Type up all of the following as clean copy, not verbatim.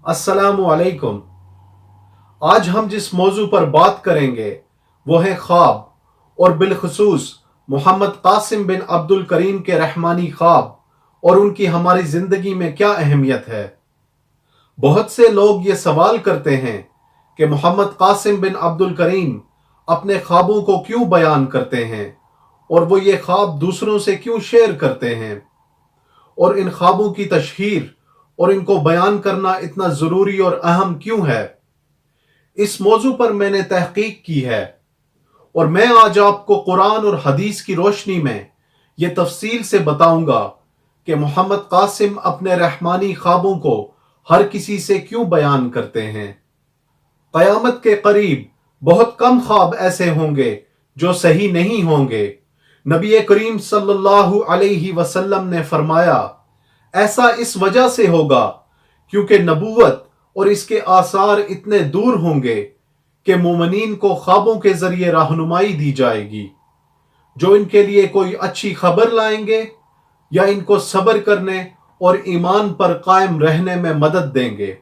अस्सलामु अलैकुम। आज हम जिस मौजू पर बात करेंगे वो है ख्वाब और बिलखुसूस मोहम्मद कासिम बिन अब्दुल करीम के रहमानी ख्वाब और उनकी हमारी जिंदगी में क्या अहमियत है। बहुत से लोग ये सवाल करते हैं कि मोहम्मद कासिम बिन अब्दुल करीम अपने ख्वाबों को क्यों बयान करते हैं और वो ये ख्वाब दूसरों से क्यों शेयर करते हैं और इन ख्वाबों की तशहीर और इनको बयान करना इतना ज़रूरी और अहम क्यों है। इस मौजू पर मैंने तहकीक की है और मैं आज आपको कुरान और हदीस की रोशनी में यह तफसील से बताऊंगा कि मोहम्मद कासिम अपने रहमानी ख्वाबों को हर किसी से क्यों बयान करते हैं। क़यामत के करीब बहुत कम ख्वाब ऐसे होंगे जो सही नहीं होंगे। नबी करीम सल्लल्लाहु अलैहि वसल्लम ने फरमाया, ऐसा इस वजह से होगा क्योंकि नबूवत और इसके आसार इतने दूर होंगे कि मोमिनीन को ख्वाबों के जरिए रहनुमाई दी जाएगी जो इनके लिए कोई अच्छी खबर लाएंगे या इनको सब्र करने और ईमान पर कायम रहने में मदद देंगे।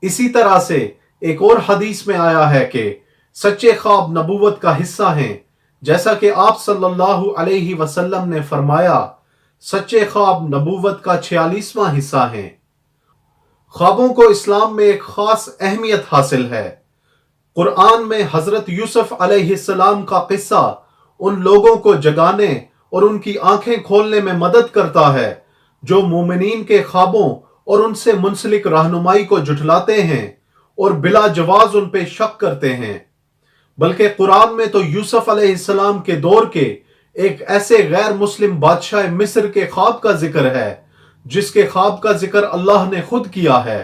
इसी तरह से एक और हदीस में आया है कि सच्चे ख्वाब नबूवत का हिस्सा हैं, जैसा कि आप सल्लल्लाहु अलैहि वसल्लम ने फरमाया, सच्चे ख्वाब नबूवत का 46वां हिस्सा हैं। ख्वाबों को इस्लाम में एक खास अहमियत हासिल है। कुरान में हजरत यूसुफ अलैहिस्सलाम का किस्सा उन लोगों को जगाने और उनकी आंखें खोलने में मदद करता है जो मोमिनीन के ख्वाबों और उनसे मुंसलिक रहनुमाई को जुठलाते हैं और बिला जवाज उन पे शक करते हैं। बल्कि कुरान में तो यूसुफ अलैहिस्सलाम के दौर के एक ऐसे गैर मुस्लिम बादशाह मिस्र के ख्वाब का जिक्र है जिसके ख्वाब का जिक्र अल्लाह ने खुद किया है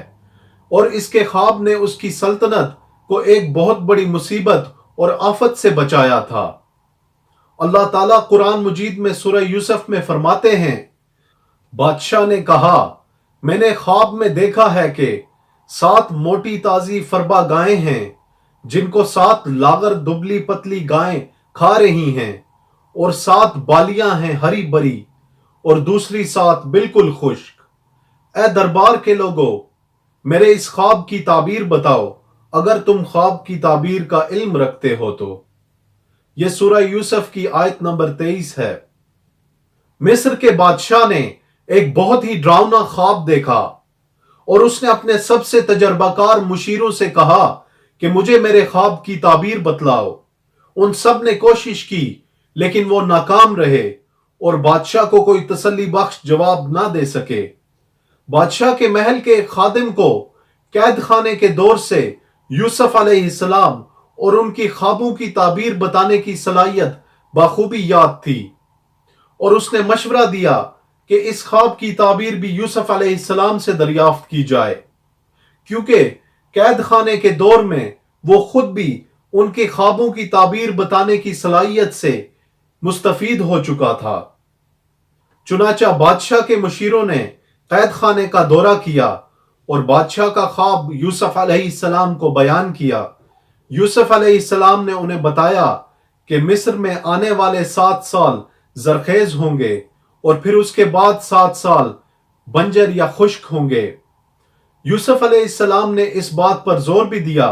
और इसके ख्वाब ने उसकी सल्तनत को एक बहुत बड़ी मुसीबत और आफत से बचाया था। अल्लाह ताला कुरान मजीद में सूरह यूसुफ में फरमाते हैं, बादशाह ने कहा, मैंने ख्वाब में देखा है कि 7 मोटी ताजी फरबा गायें हैं जिनको 7 लागर दुबली पतली गायें खा रही हैं और 7 बालियां हैं हरी भरी और दूसरी 7 बिल्कुल खुश्क। ए दरबार के लोगों, मेरे इस ख्वाब की ताबीर बताओ अगर तुम ख्वाब की ताबीर का इल्म रखते हो तो। यह सूरह यूसुफ की आयत नंबर 23 है। मिस्र के बादशाह ने एक बहुत ही डरावना ख्वाब देखा और उसने अपने सबसे तजर्बाकार मुशीरों से कहा कि मुझे मेरे ख्वाब की ताबीर बतलाओ। उन सब ने कोशिश की लेकिन वो नाकाम रहे और बादशाह को कोई तसल्ली बख्श जवाब ना दे सके। बादशाह के महल के एक खादिम को कैद खाने के दौर से यूसुफ अलैहिस्सलाम और उनकी ख्वाबों की ताबीर बताने की सलाहियत बाखूबी याद थी और उसने मशवरा दिया कि इस ख्वाब की ताबीर भी यूसुफ अलैहिस्सलाम से दरियाफ्त की जाए, क्योंकि कैद खाने के दौर में वो खुद भी उनके ख्वाबों की ताबीर बताने की सलाहियत से मुस्तफीद हो चुका था। चुनाचा बादशाह के मुशीरों ने कैद खाने का दौरा किया और बादशाह का ख्वाब यूसुफ अलैहिस्सलाम को बयान किया। यूसुफ अलैहिस्सलाम ने उन्हें बताया कि मिस्र में आने वाले 7 साल जरखेज होंगे और फिर उसके बाद 7 साल बंजर या खुश्क होंगे। यूसुफ अलैहिस्सलाम ने इस बात पर जोर भी दिया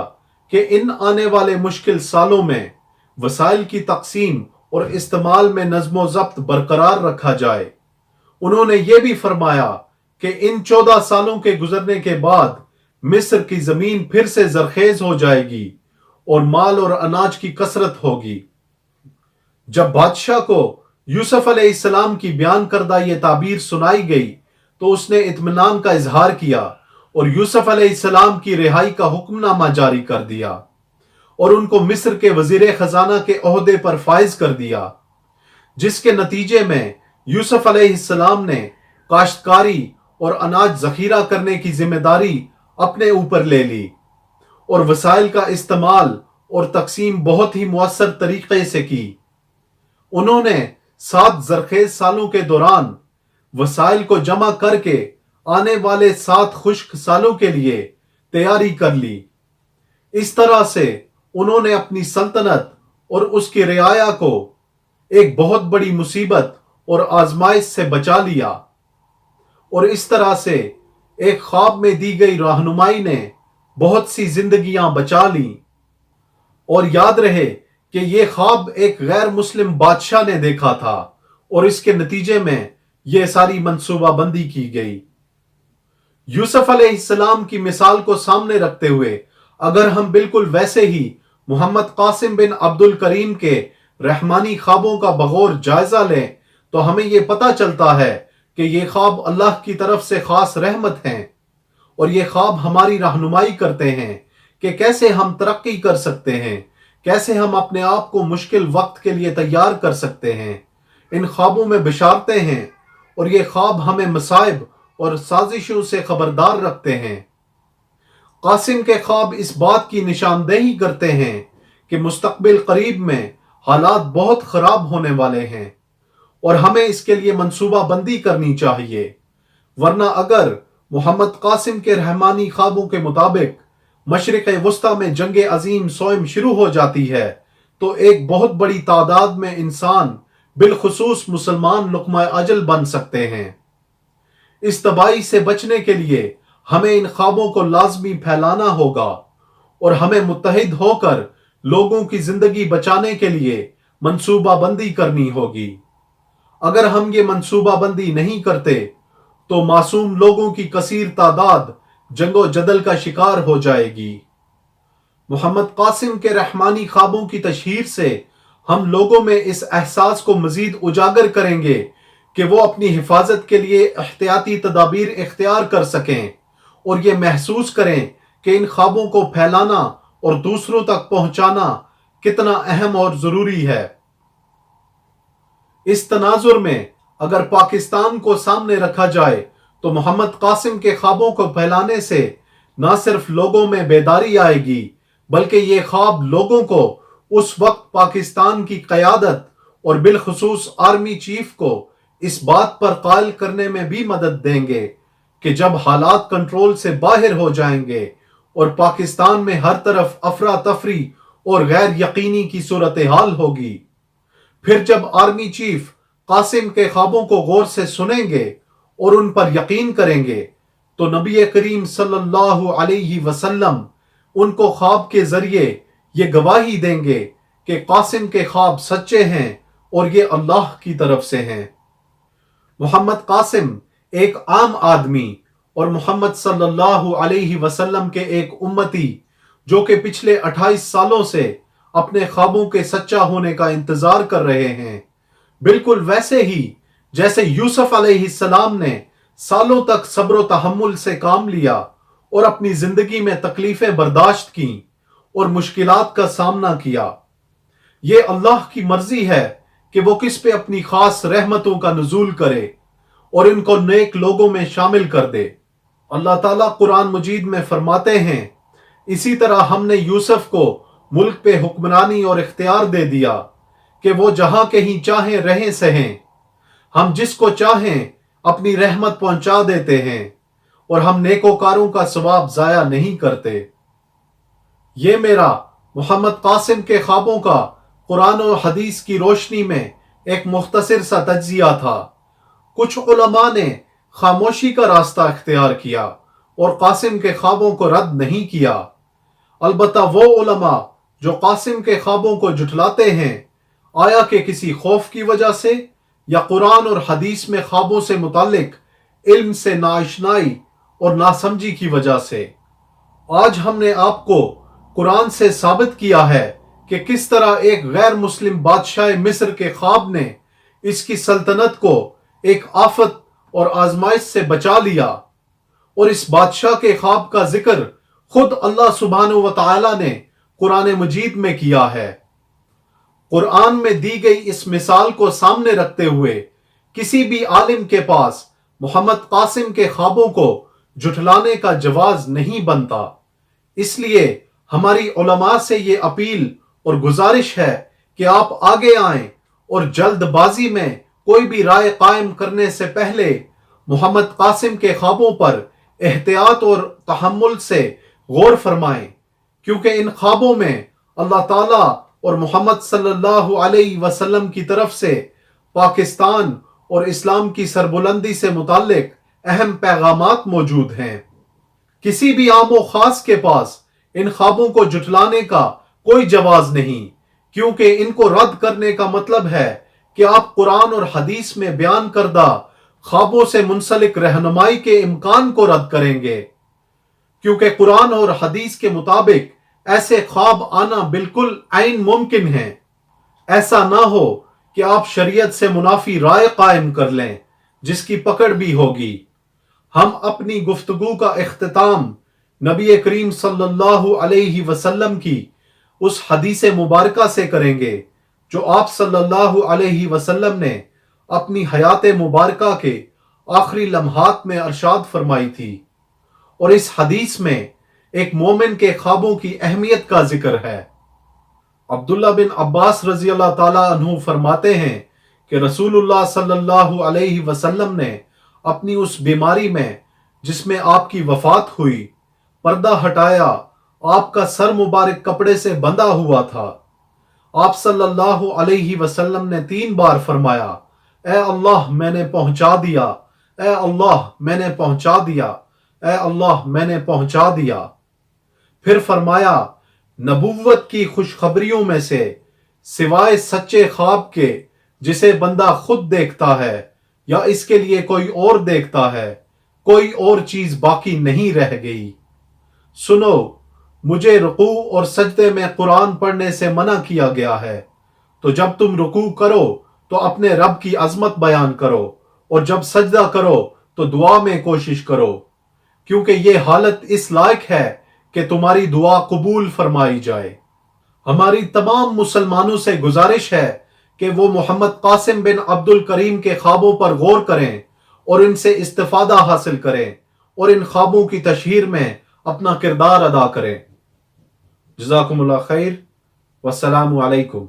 कि इन आने वाले मुश्किल सालों में वसाइल की तकसीम और इस्तेमाल में नज़्मो ज़ब्त बरकरार रखा जाए। उन्होंने ये भी फरमाया कि इन 14 सालों के गुजरने के बाद मिस्र की जमीन फिर से जरखेज हो जाएगी और माल और अनाज की कसरत होगी। जब बादशाह को यूसुफ अलैहिस्सलाम की बयान करदा ये ताबीर सुनाई गई तो उसने इत्मीनान का इजहार किया और यूसुफ अलैहिस्सलाम की रिहाई का हुक्मनामा जारी कर दिया और उनको मिस्र के वजीर खजाना के ओहदे पर फाइज कर दिया, जिसके नतीजे में यूसुफ अलैहिस्सलाम ने काश्तकारी और अनाज जखीरा करने की जिम्मेदारी अपने ऊपर ले ली और वसाइल का इस्तेमाल और तकसीम बहुत ही मुअस्सर तरीके से की। उन्होंने 7 जरखेज सालों के दौरान वसाइल को जमा करके आने वाले 7 खुश्क सालों के लिए तैयारी कर ली। इस तरह से उन्होंने अपनी सल्तनत और उसकी रियाया को एक बहुत बड़ी मुसीबत और आजमाइश से बचा लिया और इस तरह से एक ख्वाब में दी गई रहनुमाई ने बहुत सी जिंदगियां बचा ली। और याद रहे कि ये ख्वाब एक गैर मुस्लिम बादशाह ने देखा था और इसके नतीजे में ये सारी मंसूबाबंदी की गई। यूसुफ अलैहिस्सलाम की मिसाल को सामने रखते हुए अगर हम बिल्कुल वैसे ही मोहम्मद कासिम बिन अब्दुल करीम के रहमानी ख्वाबों का बगौर जायजा लें तो हमें यह पता चलता है कि ये ख्वाब अल्लाह की तरफ से खास रहमत हैं और ये ख्वाब हमारी रहनुमाई करते हैं कि कैसे हम तरक्की कर सकते हैं, कैसे हम अपने आप को मुश्किल वक्त के लिए तैयार कर सकते हैं। इन ख्वाबों में बिशारतें हैं और ये ख्वाब हमें मसाइब और साजिशों से खबरदार रखते हैं। कासिम के ख्वाब इस बात की निशानदेही करते हैं कि मुस्तकबिल करीब में हालात बहुत खराब होने वाले हैं और हमें इसके लिए मंसूबाबंदी करनी चाहिए, वरना अगर मोहम्मद कासिम के रहमानी ख्वाबों के मुताबिक मशरिक़ वस्ता में जंग अजीम सोइम शुरू हो जाती है तो एक बहुत बड़ी तादाद में इंसान बिलखुसूस मुसलमान लुक़मा अजल बन सकते हैं। इस तबाही से बचने के लिए हमें इन ख्वाबों को लाजमी फैलाना होगा और हमें मुत्तहिद होकर लोगों की जिंदगी बचाने के लिए मंसूबाबंदी करनी होगी। अगर हम ये मंसूबाबंदी नहीं करते तो मासूम लोगों की कसीर तादाद जंगो जदल का शिकार हो जाएगी। मोहम्मद कासिम के रहमानी ख्वाबों की तशहीर से हम लोगों में इस एहसास को मजीद उजागर करेंगे कि वो अपनी हिफाजत के लिए एहतियाती तदाबीर इख्तियार कर सकें और ये महसूस करें कि इन ख्वाबों को फैलाना और दूसरों तक पहुंचाना कितना अहम और जरूरी है। इस तनाजुर में अगर पाकिस्तान को सामने रखा जाए तो मोहम्मद कासिम के ख्वाबों को फैलाने से न सिर्फ लोगों में बेदारी आएगी बल्कि ये ख्वाब लोगों को उस वक्त पाकिस्तान की क़यादत और बिलखुसूस आर्मी चीफ को इस बात पर कायल करने में भी मदद देंगे कि जब हालात कंट्रोल से बाहर हो जाएंगे और पाकिस्तान में हर तरफ अफरा तफरी और गैर यकीनी की सूरत हाल होगी, फिर जब आर्मी चीफ कासिम के ख्वाबों को गौर से सुनेंगे और उन पर यकीन करेंगे तो नबी करीम सल्लल्लाहु अलैहि वसल्लम उनको ख्वाब के जरिए ये गवाही देंगे कि कासिम के ख्वाब सच्चे हैं और ये अल्लाह की तरफ से हैं। मोहम्मद कासिम एक आम आदमी और मोहम्मद सल्लल्लाहु अलैहि वसल्लम के एक उम्मती जो कि पिछले 28 सालों से अपने ख्वाबों के सच्चा होने का इंतजार कर रहे हैं, बिल्कुल वैसे ही जैसे यूसुफ अलैहिस्सलाम ने सालों तक सब्र व तहम्मुल से काम लिया और अपनी जिंदगी में तकलीफें बर्दाश्त की और मुश्किलात का सामना किया। ये अल्लाह की मर्जी है कि वो किस पे अपनी खास रहमतों का नुज़ूल करे और इनको नेक लोगों में शामिल कर दे। अल्लाह ताला कुरान मजीद में फरमाते हैं, इसी तरह हमने यूसुफ को मुल्क पे हुक्मरानी और इख्तियार दे दिया कि वो जहां कहीं चाहें रहें सहें। हम जिसको चाहें अपनी रहमत पहुंचा देते हैं और हम नेकोकारों का सवाब जाया नहीं करते। ये मेरा मोहम्मद कासिम के ख्वाबों का कुरान और हदीस की रोशनी में एक मुख्तसर सा तज्जिया था। कुछ उलमा ने खामोशी का रास्ता इख्तियार किया और कासिम के ख्वाबों को रद्द नहीं किया। अलबत्ता वो उलमा जो कासिम के ख्वाबों को जुटलाते हैं, आया कि किसी खौफ की वजह से या कुरान और हदीस में ख्वाबों से मुतालिक इल्म से नाआशनाई और नासमझी की वजह से। आज हमने आपको कुरान से साबित किया है कि किस तरह एक गैर मुस्लिम बादशाह मिस्र के ख्वाब ने इसकी सल्तनत को एक आफत और आजमाइश से बचा लिया और इस बादशाह के ख्वाब का जिक्र खुद अल्लाह सुब्हानहू व तआला ने कुरान मजीद में किया है। कुरान में दी गई इस मिसाल को सामने रखते हुए किसी भी आलिम के पास मोहम्मद कासिम के ख्वाबों को जुठलाने का जवाज नहीं बनता। इसलिए हमारी उलमा से ये अपील और गुजारिश है कि आप आगे आएं और जल्दबाजी में कोई भी राय कायम करने से पहले मोहम्मद कासिम के ख्वाबों पर एहतियात और तहम्मुल से गौर फरमाएं, क्योंकि इन ख्वाबों में अल्लाह ताला और मोहम्मद सल्लल्लाहु अलैहि वसल्लम की तरफ से पाकिस्तान और इस्लाम की सरबुलंदी से मुताल्लिक अहम पैगामात मौजूद हैं। किसी भी आम व खास के पास इन ख्वाबों को जुटलाने का कोई जवाज नहीं, क्योंकि इनको रद्द करने का मतलब है कि आप कुरान और हदीस में बयान करदा ख्वाबों से मुंसलिक रहनुमाई के इम्कान को रद्द करेंगे, क्योंकि कुरान और हदीस के मुताबिक ऐसे ख्वाब आना बिल्कुल आइन मुमकिन है। ऐसा ना हो कि आप शरीयत से मुनाफी राय कायम कर लें जिसकी पकड़ भी होगी। हम अपनी गुफ्तगू का इख्तिताम नबी करीम सल्लल्लाहु अलैहि वसल्लम की उस हदीस मुबारका से करेंगे जो आप सल्लल्लाहु अलैहि वसल्लम ने अपनी हयात मुबारका के आखिरी लम्हात में अरशाद फरमाई थी। और इस हदीस में एक मोमिन के ख्वाबों की अहमियत का जिक्र है। अब्दुल्ला बिन अब्बास रजी अल्लाह ताला अन्हु फरमाते हैं कि रसूलुल्लाह सल्लल्लाहु अलैहि वसल्लम ने अपनी उस बीमारी में जिसमें आपकी वफात हुई पर्दा हटाया, आपका सर मुबारक कपड़े से बंधा हुआ था। आप सल्लल्लाहु अलैहि वसल्लम ने 3 बार फरमाया, ए अल्लाह मैंने पहुंचा दिया, ए अल्लाह मैंने पहुंचा दिया, ए अल्लाह मैंने पहुंचा दिया। फिर फरमाया, नबुव्वत की खुशखबरियों में से सिवाय सच्चे ख्वाब के जिसे बंदा खुद देखता है या इसके लिए कोई और देखता है, कोई और चीज बाकी नहीं रह गई। सुनो, मुझे रुकू और सजदे में कुरान पढ़ने से मना किया गया है, तो जब तुम रुकू करो तो अपने रब की अजमत बयान करो, और जब सजदा करो तो दुआ में कोशिश करो, क्योंकि ये हालत इस लायक है कि तुम्हारी दुआ कबूल फरमाई जाए। हमारी तमाम मुसलमानों से गुजारिश है कि वो मोहम्मद कासिम बिन अब्दुल करीम के ख्वाबों पर गौर करें और इनसे इस्तिफादा हासिल करें और इन ख्वाबों की तशहीर में अपना किरदार अदा करें। जज़ाकुमुल्लाह खैर। वस्सलामु अलैकुम।